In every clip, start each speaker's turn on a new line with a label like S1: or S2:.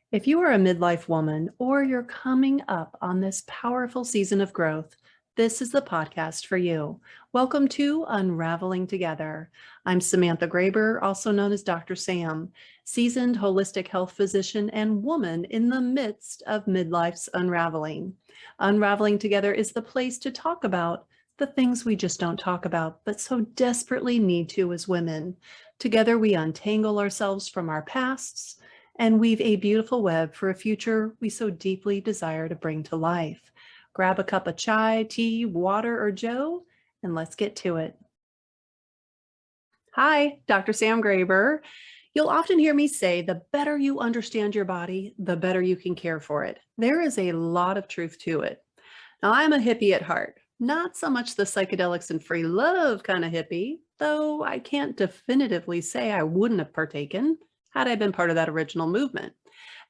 S1: If you are a midlife woman or you're coming up on this powerful season of growth, this is the podcast for you. Welcome to Unraveling Together. I'm Samantha Graber, also known as Dr. Sam, seasoned holistic health physician and woman in the midst of midlife's unraveling. Unraveling Together is the place to talk about the things we just don't talk about, but so desperately need to as women. Together, we untangle ourselves from our pasts and weave a beautiful web for a future we so deeply desire to bring to life. Grab a cup of chai, tea, water, or joe, and let's get to it. Hi, Dr. Sam Graber. You'll often hear me say, the better you understand your body, the better you can care for it. There is a lot of truth to it. Now, I'm a hippie at heart, not so much the psychedelics and free love kind of hippie, though I can't definitively say I wouldn't have partaken had I been part of that original movement.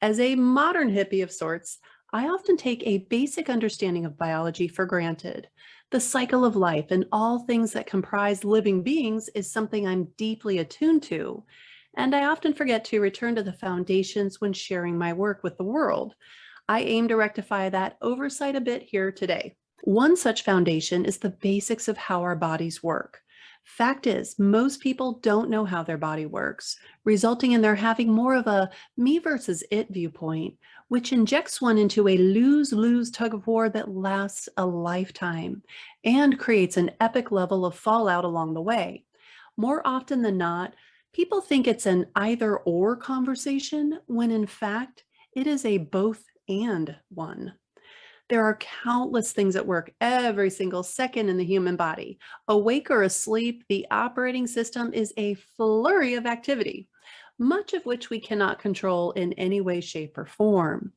S1: As a modern hippie of sorts, I often take a basic understanding of biology for granted. The cycle of life and all things that comprise living beings is something I'm deeply attuned to, and I often forget to return to the foundations when sharing my work with the world. I aim to rectify that oversight a bit here today. One such foundation is the basics of how our bodies work. Fact is, most people don't know how their body works, resulting in their having more of a me versus it viewpoint, which injects one into a lose-lose tug-of-war that lasts a lifetime and creates an epic level of fallout along the way. More often than not, people think it's an either-or conversation, when in fact, it is a both and one. There are countless things at work every single second in the human body. Awake or asleep, the operating system is a flurry of activity, much of which we cannot control in any way, shape, or form.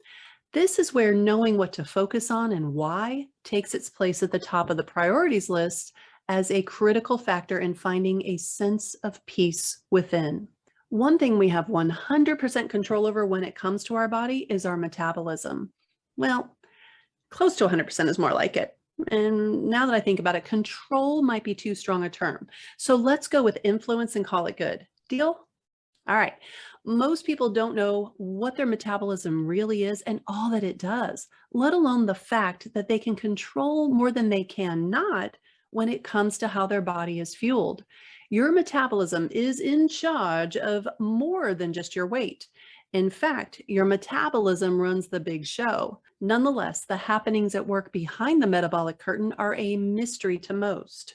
S1: This is where knowing what to focus on and why takes its place at the top of the priorities list as a critical factor in finding a sense of peace within. One thing we have 100% control over when it comes to our body is our metabolism. Well, close to 100% is more like it. And now that I think about it, control might be too strong a term. So let's go with influence and call it good. Deal? All right. Most people don't know what their metabolism really is and all that it does, let alone the fact that they can control more than they cannot when it comes to how their body is fueled. Your metabolism is in charge of more than just your weight. In fact, your metabolism runs the big show. Nonetheless, the happenings at work behind the metabolic curtain are a mystery to most.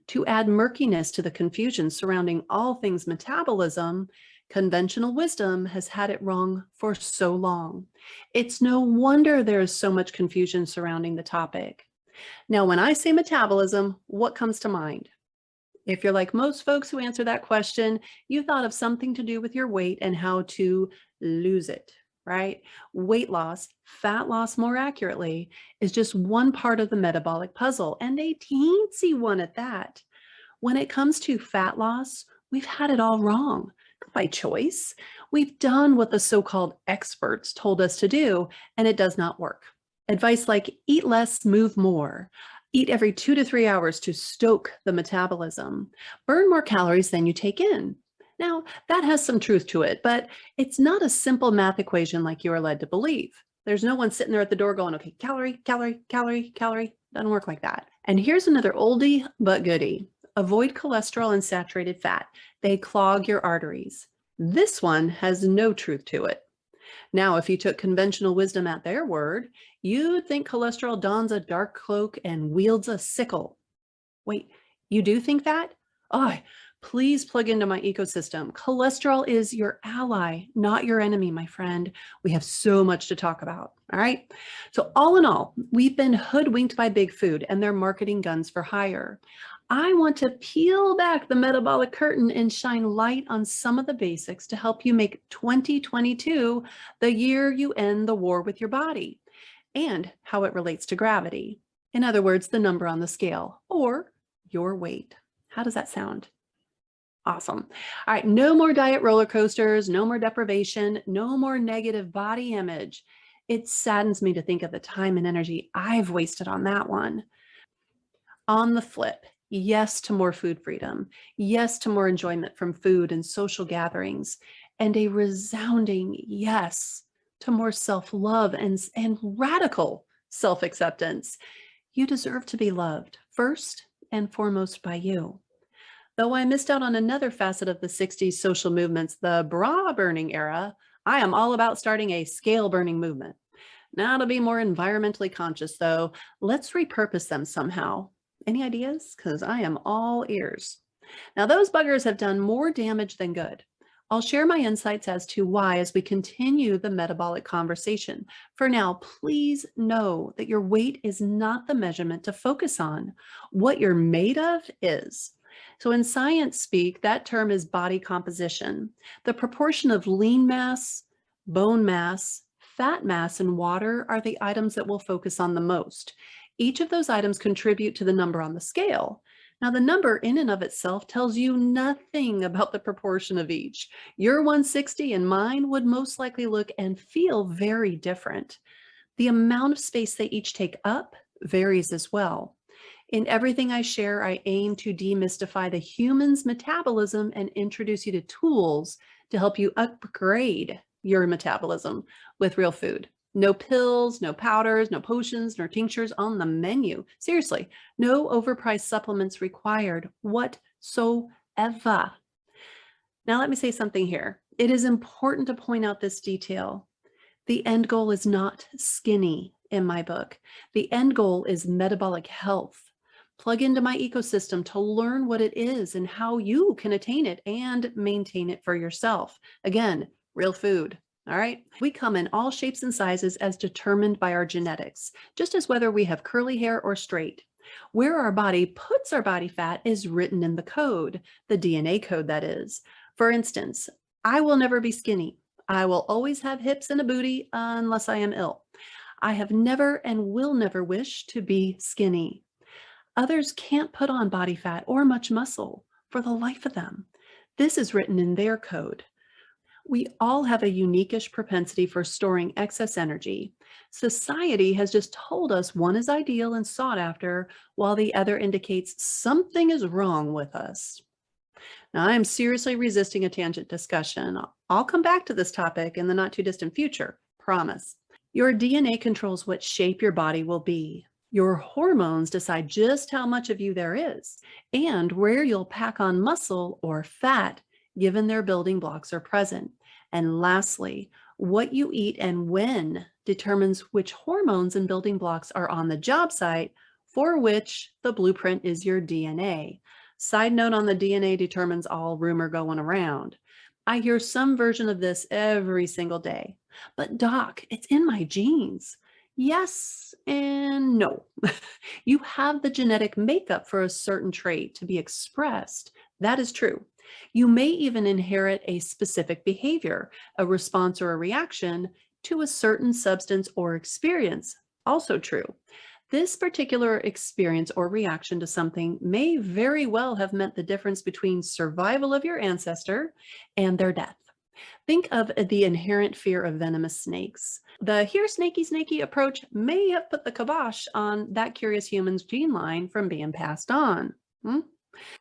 S1: To add murkiness to the confusion surrounding all things metabolism, conventional wisdom has had it wrong for so long. It's no wonder there is so much confusion surrounding the topic. Now, when I say metabolism, what comes to mind? If you're like most folks who answer that question, you thought of something to do with your weight and how to lose it, right? Weight loss, fat loss more accurately, is just one part of the metabolic puzzle, and a teensy one at that. When it comes to fat loss, we've had it all wrong. By choice, we've done what the so-called experts told us to do, and it does not work. Advice like eat less, move more. Eat every 2 to 3 hours to stoke the metabolism. Burn more calories than you take in. Now, that has some truth to it, but it's not a simple math equation like you are led to believe. There's no one sitting there at the door going, okay, calorie, calorie, calorie, calorie. Doesn't work like that. And here's another oldie but goodie. Avoid cholesterol and saturated fat. They clog your arteries. This one has no truth to it. Now, if you took conventional wisdom at their word, you'd think cholesterol dons a dark cloak and wields a sickle. Wait, you do think that? Oh, please plug into my ecosystem. Cholesterol is your ally, not your enemy, my friend. We have so much to talk about, all right? So all in all, we've been hoodwinked by big food and their marketing guns for hire. I want to peel back the metabolic curtain and shine light on some of the basics to help you make 2022 the year you end the war with your body and how it relates to gravity. In other words, the number on the scale or your weight. How does that sound? Awesome. All right, no more diet roller coasters, no more deprivation, no more negative body image. It saddens me to think of the time and energy I've wasted on that one. On the flip, yes to more food freedom, yes to more enjoyment from food and social gatherings, and a resounding yes to more self-love and radical self-acceptance. You deserve to be loved first and foremost by you. Though I missed out on another facet of the 60s social movements, the bra burning era, I am all about starting a scale burning movement. Now, to be more environmentally conscious, though, let's repurpose them somehow. Any ideas? Because I am all ears. Now, those buggers have done more damage than good. I'll share my insights as to why as we continue the metabolic conversation. For now, please know that your weight is not the measurement to focus on. What you're made of is. So in science speak, that term is body composition. The proportion of lean mass, bone mass, fat mass, and water are the items that we'll focus on the most. Each of those items contribute to the number on the scale. Now, the number in and of itself tells you nothing about the proportion of each. Your 160 and mine would most likely look and feel very different. The amount of space they each take up varies as well. In everything I share, I aim to demystify the human's metabolism and introduce you to tools to help you upgrade your metabolism with real food. No pills, no powders, no potions, nor tinctures on the menu. Seriously, no overpriced supplements required whatsoever. Now, let me say something here. It is important to point out this detail. The end goal is not skinny in my book. The end goal is metabolic health. Plug into my ecosystem to learn what it is and how you can attain it and maintain it for yourself. Again, real food. All right. We come in all shapes and sizes as determined by our genetics, just as whether we have curly hair or straight. Where our body puts our body fat is written in the code, the DNA code that is. For instance, I will never be skinny. I will always have hips and a booty unless I am ill. I have never and will never wish to be skinny. Others can't put on body fat or much muscle for the life of them. This is written in their code. We all have a unique-ish propensity for storing excess energy. Society has just told us one is ideal and sought after, while the other indicates something is wrong with us. Now, I am seriously resisting a tangent discussion. I'll come back to this topic in the not too distant future, promise. Your DNA controls what shape your body will be. Your hormones decide just how much of you there is and where you'll pack on muscle or fat given their building blocks are present. And lastly, what you eat and when determines which hormones and building blocks are on the job site for which the blueprint is your DNA. Side note on the DNA determines all rumor going around. I hear some version of this every single day. But doc, it's in my genes. Yes and no. You have the genetic makeup for a certain trait to be expressed. That is true. You may even inherit a specific behavior, a response or a reaction to a certain substance or experience. Also true. This particular experience or reaction to something may very well have meant the difference between survival of your ancestor and their death. Think of the inherent fear of venomous snakes. The here snaky snaky approach may have put the kibosh on that curious human's gene line from being passed on.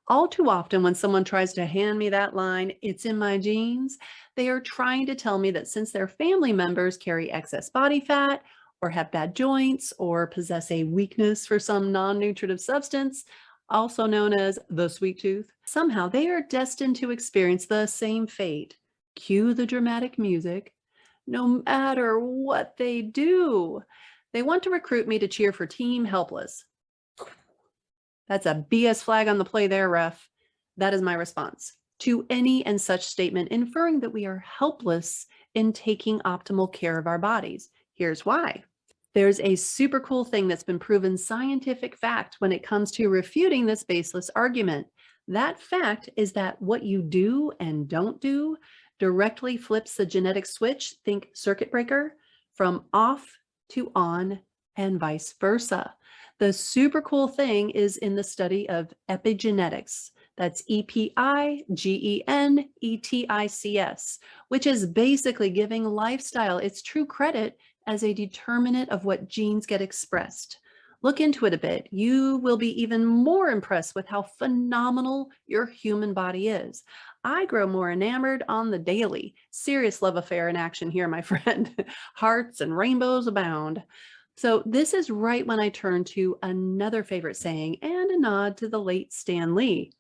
S1: All too often when someone tries to hand me that line, it's in my genes, they are trying to tell me that since their family members carry excess body fat or have bad joints or possess a weakness for some non-nutritive substance, also known as the sweet tooth, somehow they are destined to experience the same fate. Cue the dramatic music. No matter what they do, they want to recruit me to cheer for Team Helpless. That's a BS flag on the play there, ref. That is my response to any and such statement inferring that we are helpless in taking optimal care of our bodies. Here's why. There's a super cool thing that's been proven scientific fact when it comes to refuting this baseless argument. That fact is that what you do and don't do directly flips the genetic switch, think circuit breaker, from off to on and vice versa. The super cool thing is in the study of epigenetics. That's EPIGENETICS, which is basically giving lifestyle its true credit as a determinant of what genes get expressed. Look into it a bit. You will be even more impressed with how phenomenal your human body is. I grow more enamored on the daily. Serious love affair in action here, my friend. Hearts and rainbows abound. So, this is right when I turn to another favorite saying and a nod to the late Stan Lee.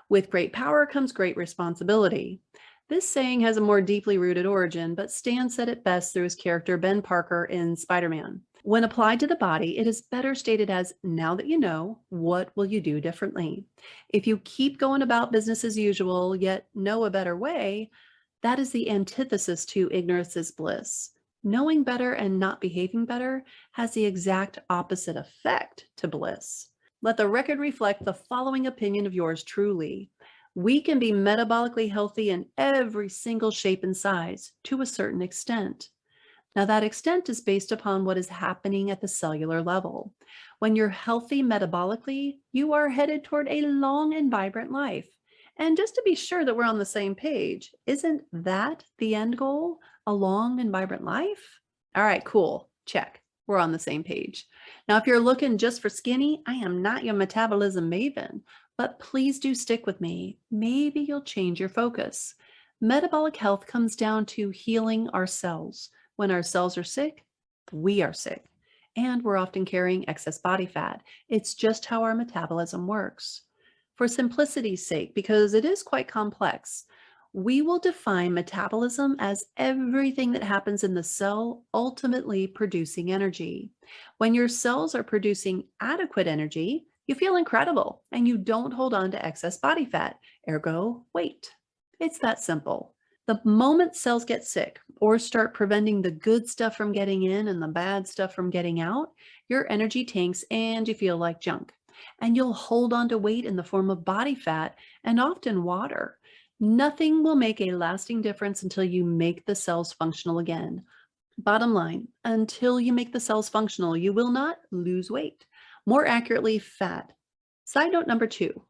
S1: With great power comes great responsibility. This saying has a more deeply rooted origin, but Stan said it best through his character Ben Parker in Spider Man. When applied to the body, it is better stated as now that you know, what will you do differently? If you keep going about business as usual, yet know a better way, that is the antithesis to ignorance is bliss. Knowing better and not behaving better has the exact opposite effect to bliss. Let the record reflect the following opinion of yours truly. We can be metabolically healthy in every single shape and size to a certain extent. Now, that extent is based upon what is happening at the cellular level. When you're healthy metabolically, you are headed toward a long and vibrant life. And just to be sure that we're on the same page, isn't that the end goal? A long and vibrant life? All right, cool. Check. We're on the same page. Now, if you're looking just for skinny, I am not your metabolism maven, but please do stick with me. Maybe you'll change your focus. Metabolic health comes down to healing our cells. When our cells are sick, we are sick, and we're often carrying excess body fat. It's just how our metabolism works. For simplicity's sake, because it is quite complex, we will define metabolism as everything that happens in the cell ultimately producing energy. When your cells are producing adequate energy, you feel incredible and you don't hold on to excess body fat, ergo, weight. It's that simple. The moment cells get sick or start preventing the good stuff from getting in and the bad stuff from getting out, your energy tanks and you feel like junk. And you'll hold on to weight in the form of body fat and often water. Nothing will make a lasting difference until you make the cells functional again. Bottom line, until you make the cells functional, you will not lose weight. More accurately, fat. Side note number 2.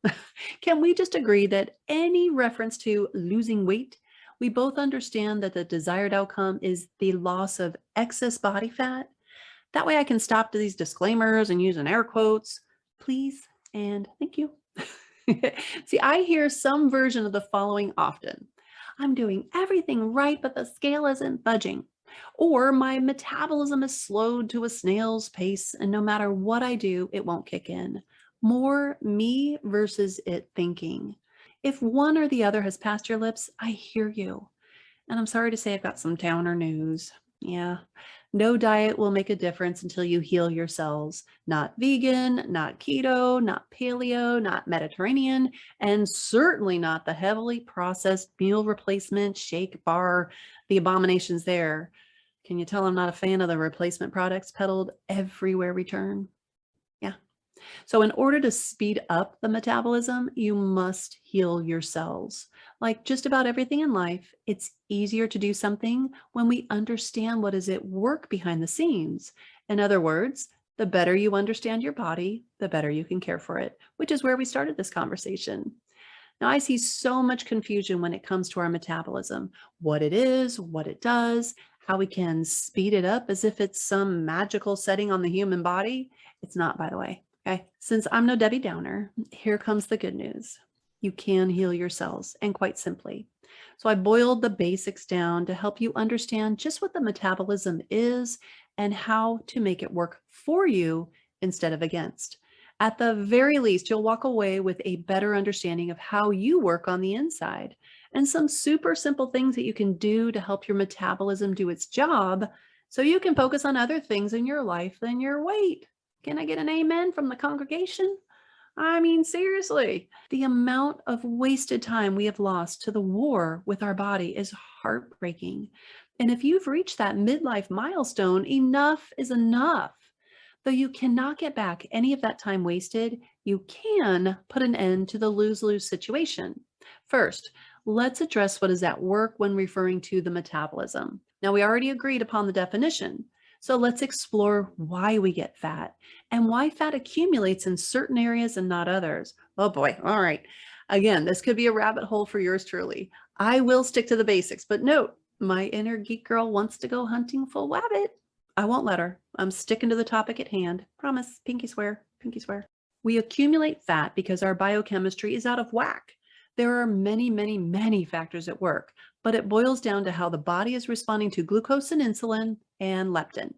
S1: Can we just agree that any reference to losing weight, we both understand that the desired outcome is the loss of excess body fat? That way I can stop to these disclaimers and use an air quotes. Please and thank you. See, I hear some version of the following often. I'm doing everything right, but the scale isn't budging. Or my metabolism is slowed to a snail's pace, and no matter what I do, it won't kick in. More me versus it thinking. If one or the other has passed your lips, I hear you. And I'm sorry to say I've got some downer news. Yeah, no diet will make a difference until you heal your cells. Not vegan, not keto, not paleo, not Mediterranean, and certainly not the heavily processed meal replacement, shake bar, the abominations there. Can you tell I'm not a fan of the replacement products peddled everywhere we turn? Yeah. So, in order to speed up the metabolism, you must heal your cells. Like just about everything in life, it's easier to do something when we understand what is at work behind the scenes. In other words, the better you understand your body, the better you can care for it, which is where we started this conversation. Now, I see so much confusion when it comes to our metabolism, what it is, what it does, how we can speed it up as if it's some magical setting on the human body. It's not, by the way. Okay. Since I'm no Debbie Downer, here comes the good news. You can heal your cells, and quite simply. So I boiled the basics down to help you understand just what the metabolism is and how to make it work for you instead of against. At the very least, you'll walk away with a better understanding of how you work on the inside and some super simple things that you can do to help your metabolism do its job so you can focus on other things in your life than your weight. Can I get an amen from the congregation? I mean, seriously, the amount of wasted time we have lost to the war with our body is heartbreaking. And if you've reached that midlife milestone, enough is enough. Though you cannot get back any of that time wasted, you can put an end to the lose-lose situation. First, let's address what is at work when referring to the metabolism. Now, we already agreed upon the definition. So let's explore why we get fat and why fat accumulates in certain areas and not others. Oh boy. All right. Again, this could be a rabbit hole for yours truly. I will stick to the basics, but note, my inner geek girl wants to go hunting full wabbit. I won't let her. I'm sticking to the topic at hand. Promise. Pinky swear. Pinky swear. We accumulate fat because our biochemistry is out of whack. There are many, many, many factors at work, but it boils down to how the body is responding to glucose and insulin and leptin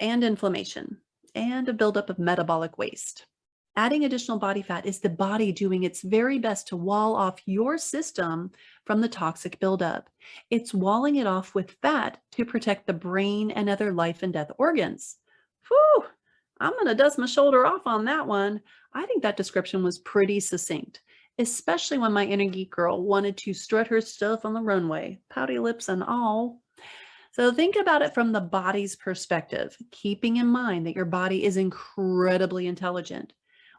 S1: and inflammation and a buildup of metabolic waste. Adding additional body fat is the body doing its very best to wall off your system from the toxic buildup. It's walling it off with fat to protect the brain and other life and death organs. Whew, I'm going to dust my shoulder off on that one. I think that description was pretty succinct, especially when my inner geek girl wanted to strut her stuff on the runway, pouty lips and all. So think about it from the body's perspective, keeping in mind that your body is incredibly intelligent.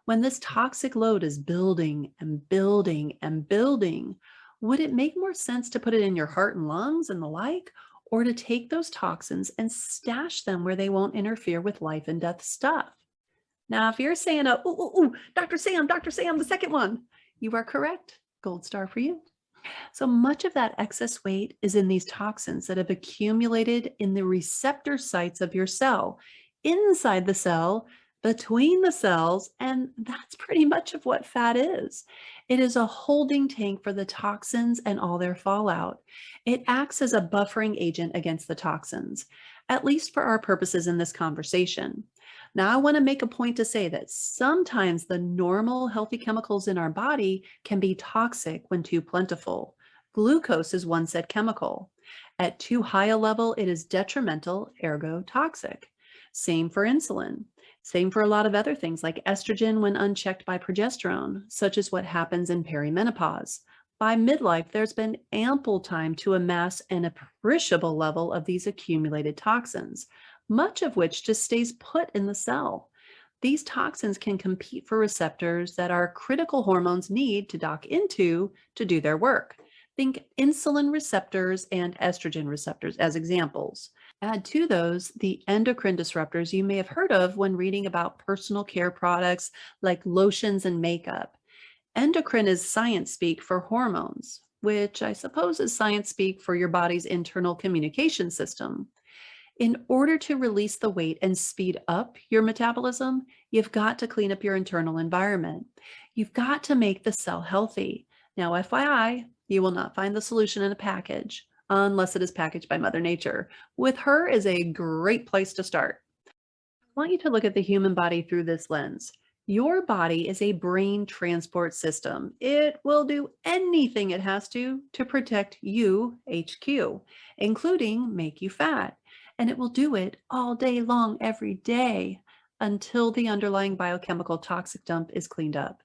S1: When this toxic load is building and building and building, would it make more sense to put it in your heart and lungs and the like, or to take those toxins and stash them where they won't interfere with life and death stuff? Now, if you're saying, ooh, ooh, ooh, Dr. Sam, the second one, you are correct. Gold star for you. So much of that excess weight is in these toxins that have accumulated in the receptor sites of your cell, inside the cell, between the cells, and that's pretty much of what fat is. It is a holding tank for the toxins and all their fallout. It acts as a buffering agent against the toxins, at least for our purposes in this conversation. Now, I want to make a point to say that sometimes the normal healthy chemicals in our body can be toxic when too plentiful. Glucose is one said chemical. At too high a level, it is detrimental, ergo toxic. Same for insulin. Same for a lot of other things like estrogen when unchecked by progesterone, such as what happens in perimenopause. By midlife, there's been ample time to amass an appreciable level of these accumulated toxins, much of which just stays put in the cell. These toxins can compete for receptors that our critical hormones need to dock into to do their work. Think insulin receptors and estrogen receptors as examples. Add to those the endocrine disruptors you may have heard of when reading about personal care products like lotions and makeup. Endocrine is science speak for hormones, which I suppose is science speak for your body's internal communication system. In order to release the weight and speed up your metabolism, you've got to clean up your internal environment. You've got to make the cell healthy. Now, FYI, you will not find the solution in a package unless it is packaged by Mother Nature. With her is a great place to start. I want you to look at the human body through this lens. Your body is a brain transport system. It will do anything it has to protect you, HQ, including make you fat. And it will do it all day long, every day, until the underlying biochemical toxic dump is cleaned up.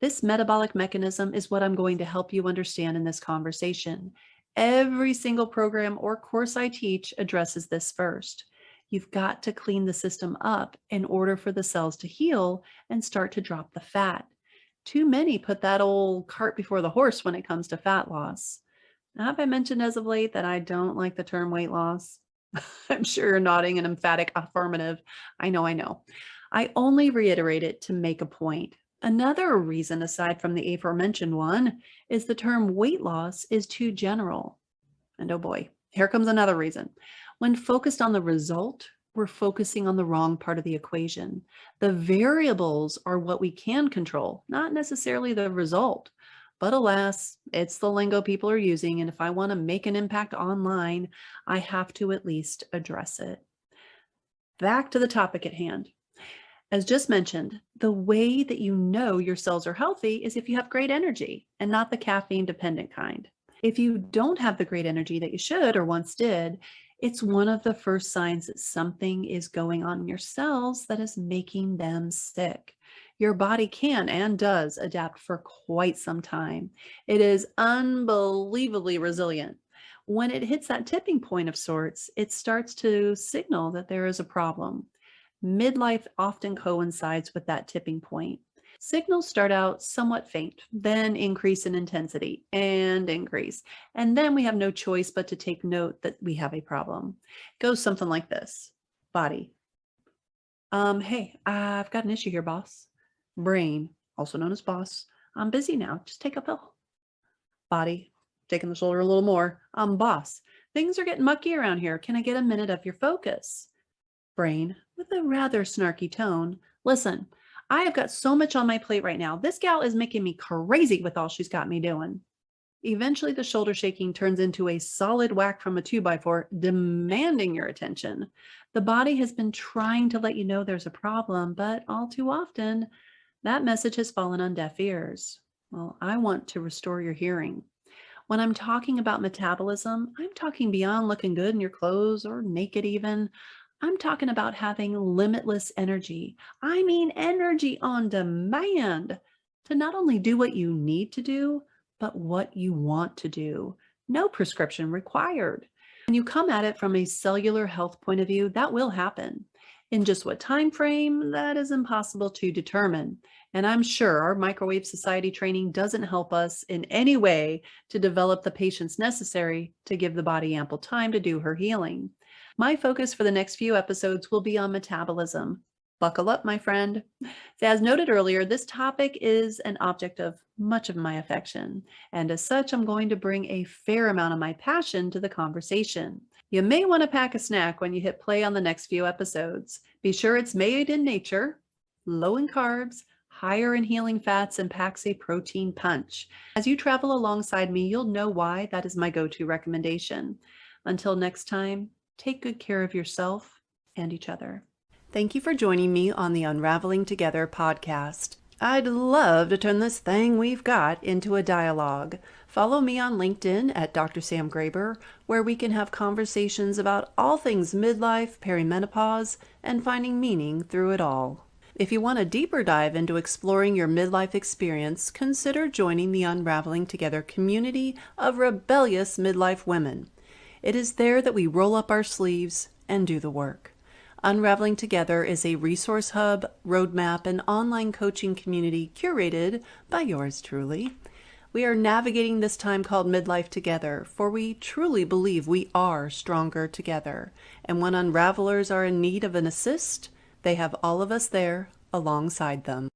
S1: This metabolic mechanism is what I'm going to help you understand in this conversation. Every single program or course I teach addresses this first. You've got to clean the system up in order for the cells to heal and start to drop the fat. Too many put that old cart before the horse when it comes to fat loss. Now, have I mentioned as of late that I don't like the term weight loss? I'm sure you're nodding an emphatic affirmative. I know, I know. I only reiterate it to make a point. Another reason, aside from the aforementioned one, is the term weight loss is too general. And oh boy, here comes another reason. When focused on the result, we're focusing on the wrong part of the equation. The variables are what we can control, not necessarily the result. But alas, it's the lingo people are using, and if I want to make an impact online, I have to at least address it. Back to the topic at hand. As just mentioned, the way that you know your cells are healthy is if you have great energy and not the caffeine dependent kind. If you don't have the great energy that you should or once did, it's one of the first signs that something is going on in your cells that is making them sick. Your body can and does adapt for quite some time. It is unbelievably resilient. When it hits that tipping point of sorts, it starts to signal that there is a problem. Midlife often coincides with that tipping point. Signals start out somewhat faint, then increase in intensity and increase. And then we have no choice but to take note that we have a problem. It goes something like this. Body. Hey, I've got an issue here, boss. Brain, also known as boss. I'm busy now. Just take a pill. Body, taking the shoulder a little more. Boss. Things are getting mucky around here. Can I get a minute of your focus? Brain, with a rather snarky tone. Listen, I have got so much on my plate right now. This gal is making me crazy with all she's got me doing. Eventually, the shoulder shaking turns into a solid whack from a 2x4, demanding your attention. The body has been trying to let you know there's a problem, but all too often, that message has fallen on deaf ears. Well, I want to restore your hearing. When I'm talking about metabolism, I'm talking beyond looking good in your clothes or naked even. I'm talking about having limitless energy. I mean, energy on demand to not only do what you need to do, but what you want to do. No prescription required. When you come at it from a cellular health point of view, that will happen. In just what time frame, that is impossible to determine. And I'm sure our microwave society training doesn't help us in any way to develop the patience necessary to give the body ample time to do her healing. My focus for the next few episodes will be on metabolism. Buckle up, my friend. As noted earlier, this topic is an object of much of my affection, and as such, I'm going to bring a fair amount of my passion to the conversation. You may want to pack a snack when you hit play on the next few episodes. Be sure it's made in nature, low in carbs, higher in healing fats, and packs a protein punch. As you travel alongside me, you'll know why that is my go-to recommendation. Until next time, take good care of yourself and each other. Thank you for joining me on the Unraveling Together podcast. I'd love to turn this thing we've got into a dialogue. Follow me on LinkedIn at Dr. Sam Graber, where we can have conversations about all things midlife, perimenopause, and finding meaning through it all. If you want a deeper dive into exploring your midlife experience, consider joining the Unraveling Together community of rebellious midlife women. It is there that we roll up our sleeves and do the work. Unraveling Together is a resource hub, roadmap, and online coaching community curated by yours truly. We are navigating this time called midlife together, for we truly believe we are stronger together. And when unravelers are in need of an assist, they have all of us there alongside them.